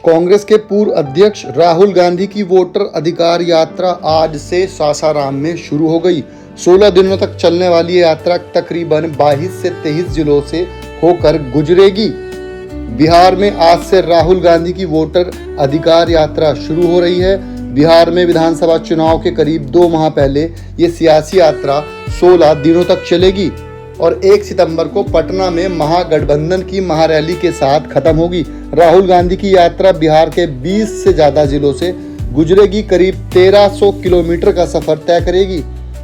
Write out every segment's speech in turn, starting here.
कांग्रेस के पूर्व अध्यक्ष राहुल गांधी की वोटर अधिकार यात्रा आज से सासाराम में शुरू हो गई। 16 दिनों तक चलने वाली ये यात्रा तकरीबन 22 से 23 जिलों से होकर गुजरेगी। बिहार में आज से राहुल गांधी की वोटर अधिकार यात्रा शुरू हो रही है। बिहार में विधानसभा चुनाव के करीब 2 माह पहले ये सियासी यात्रा 16 दिनों तक चलेगी और 1 सितंबर को पटना में महागठबंधन की महारैली के साथ खत्म होगी। राहुल गांधी की यात्रा बिहार के 20 से ज्यादा जिलों से गुजरेगी। करीब 1300 किलोमीटर का सफर तय करेगी।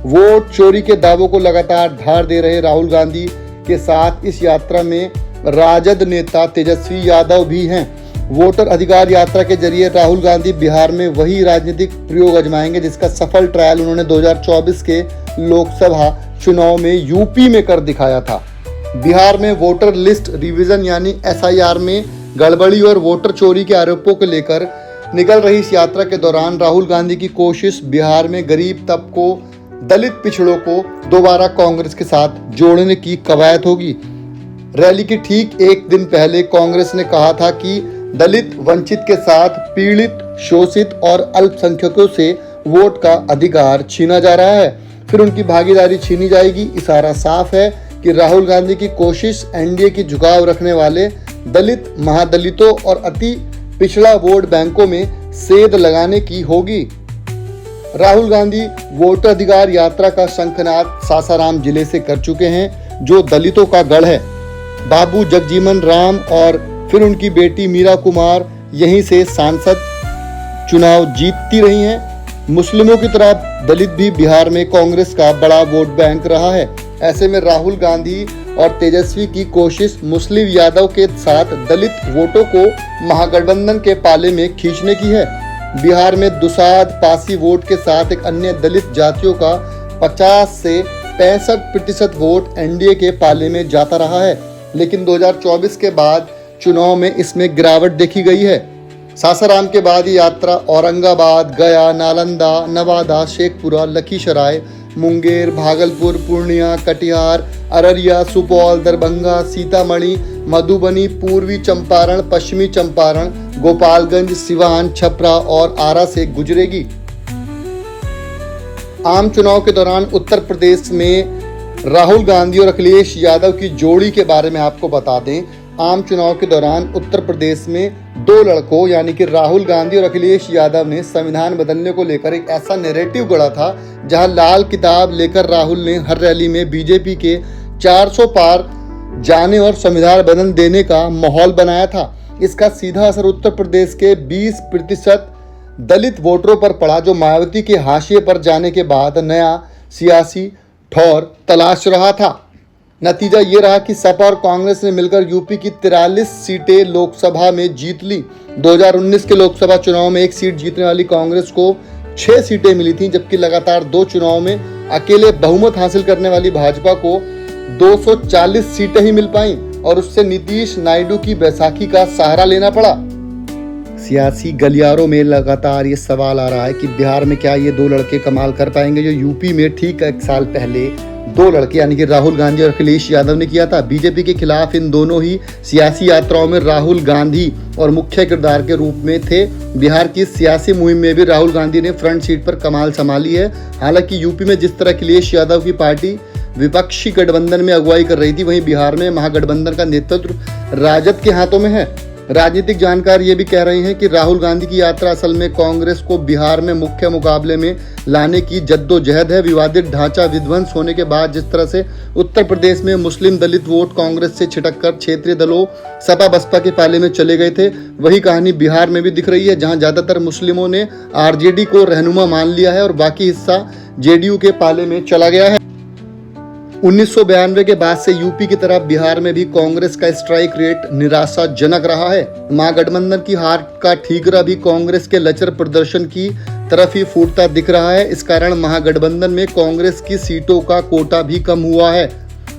वोट चोरी के दावों को लगातार धार दे रहे राहुल गांधी के साथ इस यात्रा में राजद नेता तेजस्वी यादव भी हैं। वोटर अधिकार यात्रा के जरिए राहुल गांधी बिहार में वही राजनीतिक प्रयोग आजमाएंगे जिसका सफल ट्रायल उन्होंने 2024 के लोकसभा चुनाव में यूपी में कर दिखाया था। बिहार में वोटर लिस्ट रिवीजन यानी SIR में गड़बड़ी और वोटर चोरी के आरोपों को लेकर निकल रही इस यात्रा के दौरान राहुल गांधी की कोशिश बिहार में गरीब तबकों, दलित पिछड़ों को दोबारा कांग्रेस के साथ जोड़ने की कवायद होगी। रैली के ठीक 1 दिन पहले कांग्रेस ने कहा था कि दलित, वंचित के साथ पीड़ित, शोषित और अल्पसंख्यकों से वोट का अधिकार छीना जा रहा है, फिर उनकी भागीदारी छीनी जाएगी। इशारा साफ है कि राहुल गांधी की कोशिश एनडीए की झुकाव रखने वाले दलित, महादलितों और अति पिछड़ा वोट बैंकों में सेध लगाने की होगी। राहुल गांधी वोटर अधिकार यात्रा का शंखनाद सासाराम जिले से कर चुके हैं, जो दलितों का गढ़ है। बाबू जगजीवन राम और फिर उनकी बेटी मीरा कुमार यहीं से सांसद चुनाव जीतती रही हैं। मुस्लिमों की तरह दलित भी बिहार में कांग्रेस का बड़ा वोट बैंक रहा है। ऐसे में राहुल गांधी और तेजस्वी की कोशिश मुस्लिम यादव के साथ दलित वोटों को महागठबंधन के पाले में खींचने की है। बिहार में दुसाध, पासी वोट के साथ एक अन्य दलित जातियों का 50 से 65% वोट एनडीए के पाले में जाता रहा है, लेकिन 2024 के बाद चुनाव में इसमें गिरावट देखी गई है। सासाराम के बाद ये यात्रा औरंगाबाद, गया, नालंदा, नवादा, शेखपुरा, लखीसराय, मुंगेर, भागलपुर, पूर्णिया, कटिहार, अररिया, सुपौल, दरभंगा, सीतामढ़ी, मधुबनी, पूर्वी चंपारण, पश्चिमी चंपारण, गोपालगंज, सिवान, छपरा और आरा से गुजरेगी। आम चुनाव के दौरान उत्तर प्रदेश में राहुल गांधी और अखिलेश यादव की जोड़ी के बारे में आपको बता दें। आम चुनाव के दौरान उत्तर प्रदेश में 2 लड़कों यानी कि राहुल गांधी और अखिलेश यादव ने संविधान बदलने को लेकर एक ऐसा नैरेटिव गढ़ा था, जहां लाल किताब लेकर राहुल ने हर रैली में बीजेपी के 400 पार जाने और संविधान बदल देने का माहौल बनाया था। इसका सीधा असर उत्तर प्रदेश के 20% दलित वोटरों पर पड़ा, जो मायावती के हाशिए पर जाने के बाद नया सियासी ठौर तलाश रहा था। नतीजा ये रहा कि सपा और कांग्रेस ने मिलकर यूपी की 43 सीटें लोकसभा में जीत ली। 2019 के लोकसभा चुनाव में 1 सीट जीतने वाली कांग्रेस को 6 सीटें मिली थीं, जबकि लगातार 2 चुनाव में अकेले बहुमत हासिल करने वाली भाजपा को 240 सीटें ही मिल पाईं और उससे नीतीश नायडू की बैसाखी का सहारा लेना पड़ा। सियासी गलियारों में लगातार ये सवाल आ रहा है कि बिहार में क्या ये 2 लड़के कमाल कर पाएंगे, जो यूपी में ठीक 1 साल पहले 2 लड़के यानी कि राहुल गांधी और अखिलेश यादव ने किया था। बीजेपी के खिलाफ इन दोनों ही सियासी यात्राओं में राहुल गांधी और मुख्य किरदार के रूप में थे। बिहार की सियासी मुहिम में भी राहुल गांधी ने फ्रंट सीट पर कमाल संभाली है। हालांकि यूपी में जिस तरह अखिलेश यादव की पार्टी विपक्षी गठबंधन में अगुवाई कर रही थी, वहीं बिहार में महागठबंधन का नेतृत्व राजद के हाथों में है। राजनीतिक जानकार ये भी कह रहे हैं कि राहुल गांधी की यात्रा असल में कांग्रेस को बिहार में मुख्य मुकाबले में लाने की जद्दोजहद है। विवादित ढांचा विध्वंस होने के बाद जिस तरह से उत्तर प्रदेश में मुस्लिम दलित वोट कांग्रेस से छिटक कर क्षेत्रीय दलों सपा बसपा के पाले में चले गए थे, वही कहानी बिहार में भी दिख रही है, जहां ज्यादातर मुस्लिमों ने आरजेडी को रहनुमा मान लिया है और बाकी हिस्सा जेडीयू के पाले में चला गया है। 1992 के बाद से यूपी की तरह बिहार में भी कांग्रेस का स्ट्राइक रेट निराशाजनक रहा है। महागठबंधन की हार का ठीकरा भी कांग्रेस के लचर प्रदर्शन की तरफ ही फूटता दिख रहा है। इस कारण महागठबंधन में कांग्रेस की सीटों का कोटा भी कम हुआ है,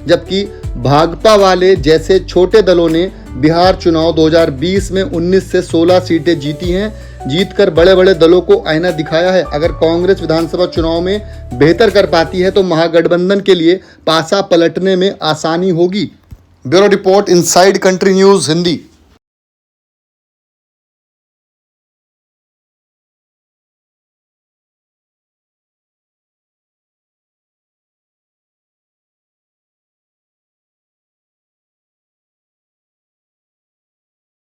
जबकि भाकपा वाले जैसे छोटे दलों ने बिहार चुनाव 2020 में 19 से 16 सीटें जीती हैं। जीतकर बड़े बड़े दलों को आईना दिखाया है। अगर कांग्रेस विधानसभा चुनाव में बेहतर कर पाती है तो महागठबंधन के लिए पासा पलटने में आसानी होगी। Bureau report, inside country news Hindi.